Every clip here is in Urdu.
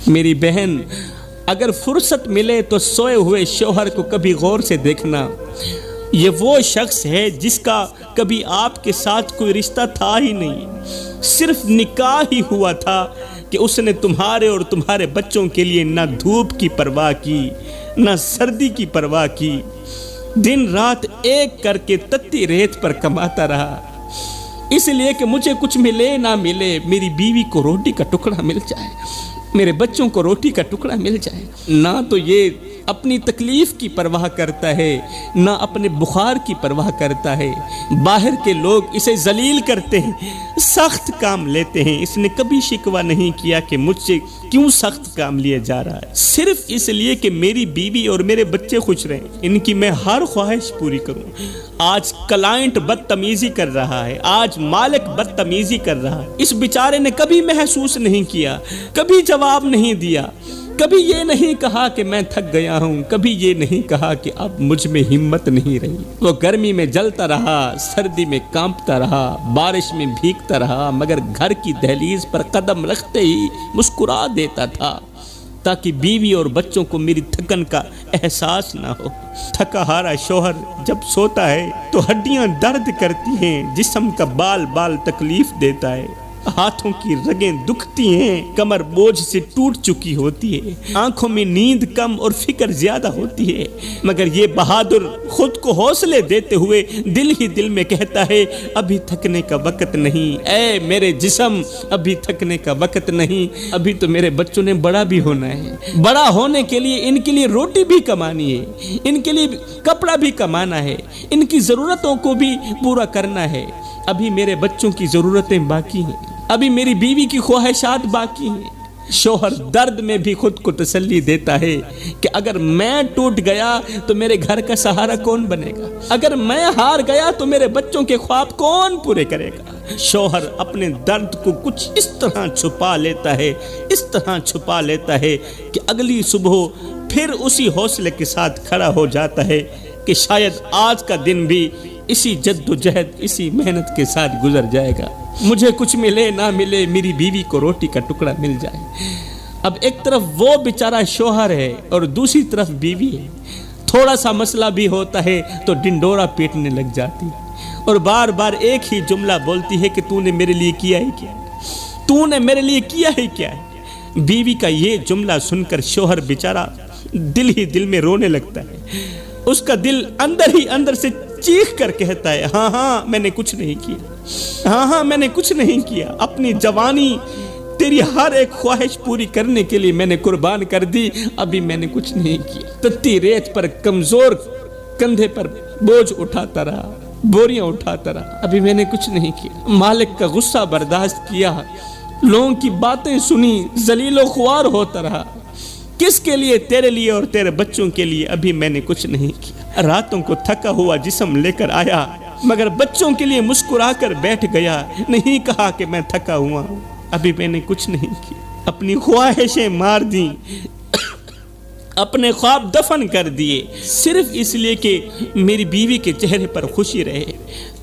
میری بہن، اگر فرصت ملے تو سوئے ہوئے شوہر کو کبھی غور سے دیکھنا۔ یہ وہ شخص ہے جس کا کبھی آپ کے ساتھ کوئی رشتہ تھا ہی نہیں، صرف نکاح ہی ہوا تھا کہ اس نے تمہارے اور تمہارے بچوں کے لیے نہ دھوپ کی پرواہ کی نہ سردی کی پرواہ کی، دن رات ایک کر کے تتی ریت پر کماتا رہا، اس لیے کہ مجھے کچھ ملے نہ ملے، میری بیوی کو روٹی کا ٹکڑا مل جائے، میرے بچوں کو روٹی کا ٹکڑا مل جائے۔ نہ تو یہ اپنی تکلیف کی پرواہ کرتا ہے، نہ اپنے بخار کی پرواہ کرتا ہے۔ باہر کے لوگ اسے ذلیل کرتے ہیں، سخت کام لیتے ہیں، اس نے کبھی شکوہ نہیں کیا کہ مجھ سے کیوں سخت کام لیا جا رہا ہے، صرف اس لیے کہ میری بیوی اور میرے بچے خوش رہیں، ان کی میں ہر خواہش پوری کروں۔ آج کلائنٹ بدتمیزی کر رہا ہے، آج مالک بدتمیزی کر رہا ہے، اس بیچارے نے کبھی محسوس نہیں کیا، کبھی جواب نہیں دیا، کبھی یہ نہیں کہا کہ میں تھک گیا ہوں، کبھی یہ نہیں کہا کہ اب مجھ میں ہمت نہیں رہی۔ وہ گرمی میں جلتا رہا، سردی میں کانپتا رہا، بارش میں بھیگتا رہا، مگر گھر کی دہلیز پر قدم رکھتے ہی مسکرا دیتا تھا تاکہ بیوی اور بچوں کو میری تھکن کا احساس نہ ہو۔ تھکا ہارا شوہر جب سوتا ہے تو ہڈیاں درد کرتی ہیں، جسم کا بال بال تکلیف دیتا ہے، ہاتھوں کی رگیں دکھتی ہیں، کمر بوجھ سے ٹوٹ چکی ہوتی ہے، آنکھوں میں نیند کم اور فکر زیادہ ہوتی ہے، مگر یہ بہادر خود کو حوصلے دیتے ہوئے دل ہی دل میں کہتا ہے ابھی تھکنے کا وقت نہیں، اے میرے جسم ابھی تھکنے کا وقت نہیں، ابھی تو میرے بچوں نے بڑا بھی ہونا ہے، بڑا ہونے کے لیے ان کے لیے روٹی بھی کمانی ہے، ان کے لیے کپڑا بھی کمانا ہے، ان کی ضرورتوں کو بھی پورا کرنا ہے، ابھی میرے بچوں کی ضرورتیں باقی ہیں، ابھی میری بیوی کی خواہشات باقی ہیں۔ شوہر درد میں بھی خود کو تسلی دیتا ہے کہ اگر میں ٹوٹ گیا تو میرے گھر کا سہارا کون بنے گا، اگر میں ہار گیا تو میرے بچوں کے خواب کون پورے کرے گا۔ شوہر اپنے درد کو کچھ اس طرح چھپا لیتا ہے، اس طرح چھپا لیتا ہے کہ اگلی صبح پھر اسی حوصلے کے ساتھ کھڑا ہو جاتا ہے کہ شاید آج کا دن بھی اسی جد و جہد، اسی محنت کے ساتھ گزر جائے گا، مجھے کچھ ملے نہ ملے، میری بیوی کو روٹی کا ٹکڑا مل جائے۔ اب ایک طرف وہ بیچارہ شوہر ہے اور دوسری طرف بیوی ہے، تھوڑا سا مسئلہ بھی ہوتا ہے تو ڈنڈورا پیٹنے لگ جاتی اور بار بار ایک ہی جملہ بولتی ہے کہ تو نے میرے لیے کیا ہی کیا ہے، تو نے میرے لیے کیا ہی کیا ہے۔ بیوی کا یہ جملہ سن کر شوہر بیچارہ دل ہی دل میں رونے لگتا ہے، اس کا دل اندر ہی اندر سے چیخ کر کہتا ہے ہاں ہاں میں نے کچھ نہیں کیا، ہاں ہاں میں نے کچھ نہیں کیا، اپنی جوانی تیری ہر ایک خواہش پوری کرنے کے لیے میں نے قربان کر دی، ابھی میں نے کچھ نہیں کیا۔ تتی ریت پر کمزور کندھے پر بوجھ اٹھاتا رہا، بوریاں اٹھاتا رہا، ابھی میں نے کچھ نہیں کیا۔ مالک کا غصہ برداشت کیا، لوگوں کی باتیں سنی، ذلیل و خوار ہوتا رہا، کس کے لیے؟ تیرے لیے اور تیرے بچوں کے لیے، ابھی میں نے کچھ نہیں کیا۔ راتوں کو تھکا ہوا جسم لے کر آیا، مگر بچوں کے لیے مسکرا کر بیٹھ گیا، نہیں کہا کہ میں تھکا ہوا ہوں، ابھی میں نے کچھ نہیں کیا۔ اپنی خواہشیں مار دیں، اپنے خواب دفن کر دیے، صرف اس لیے کہ میری بیوی کے چہرے پر خوشی رہے،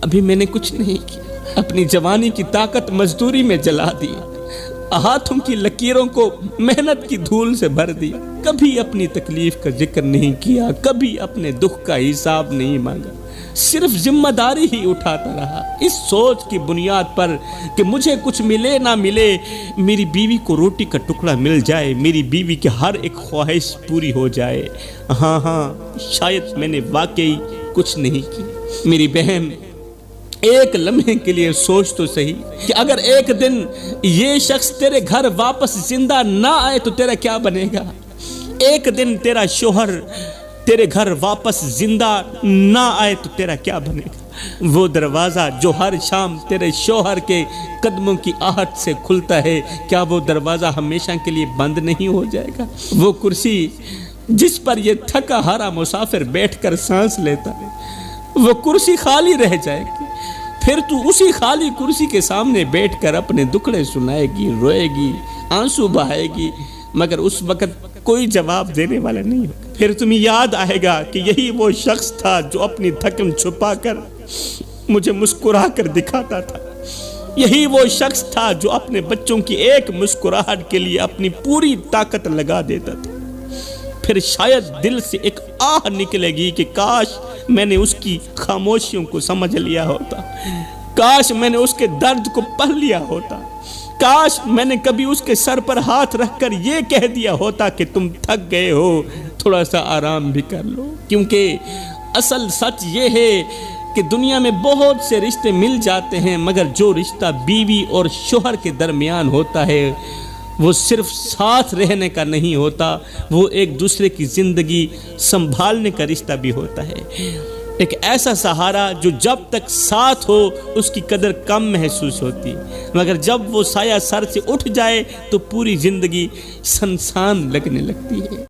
ابھی میں نے کچھ نہیں کیا۔ اپنی جوانی کی طاقت مزدوری میں جلا دی، ہاتھوں کی لکیروں کو محنت کی دھول سے بھر دیا، کبھی اپنی تکلیف کا ذکر نہیں کیا، کبھی اپنے دکھ کا حساب نہیں مانگا، صرف ذمہ داری ہی اٹھاتا رہا، اس سوچ کی بنیاد پر کہ مجھے کچھ ملے نہ ملے، میری بیوی کو روٹی کا ٹکڑا مل جائے، میری بیوی کی ہر ایک خواہش پوری ہو جائے۔ ہاں ہاں شاید میں نے واقعی کچھ نہیں کی۔ میری بہن، ایک لمحے کے لیے سوچ تو صحیح کہ اگر ایک دن یہ شخص تیرے گھر واپس زندہ نہ آئے تو تیرا کیا بنے گا؟ ایک دن تیرا شوہر تیرے گھر واپس زندہ نہ آئے تو تیرا کیا بنے گا؟ وہ دروازہ جو ہر شام تیرے شوہر کے قدموں کی آہٹ سے کھلتا ہے، کیا وہ دروازہ ہمیشہ کے لیے بند نہیں ہو جائے گا؟ وہ کرسی جس پر یہ تھکا ہارا مسافر بیٹھ کر سانس لیتا ہے، وہ کرسی خالی رہ جائے گی، پھر تو اسی خالی کرسی کے سامنے بیٹھ کر اپنے دکھڑے سنائے گی، روئے گی، آنسو بہائے گی، مگر اس وقت کوئی جواب دینے والا نہیں ہوگا۔ پھر تمہیں یاد آئے گا کہ یہی وہ شخص تھا جو اپنی تھکن چھپا کر مجھے مسکرا کر دکھاتا تھا، یہی وہ شخص تھا جو اپنے بچوں کی ایک مسکراہٹ کے لیے اپنی پوری طاقت لگا دیتا تھا۔ پھر شاید دل سے ایک آہ نکلے گی کہ کاش میں نے اس کی خاموشیوں کو سمجھ لیا ہوتا، کاش میں نے اس کے درد کو پڑھ لیا ہوتا، کاش میں نے کبھی اس کے سر پر ہاتھ رکھ کر یہ کہہ دیا ہوتا کہ تم تھک گئے ہو، تھوڑا سا آرام بھی کر لو۔ کیونکہ اصل سچ یہ ہے کہ دنیا میں بہت سے رشتے مل جاتے ہیں، مگر جو رشتہ بیوی اور شوہر کے درمیان ہوتا ہے وہ صرف ساتھ رہنے کا نہیں ہوتا، وہ ایک دوسرے کی زندگی سنبھالنے کا رشتہ بھی ہوتا ہے۔ ایک ایسا سہارا جو جب تک ساتھ ہو اس کی قدر کم محسوس ہوتی، مگر جب وہ سایہ سر سے اٹھ جائے تو پوری زندگی سنسان لگنے لگتی ہے۔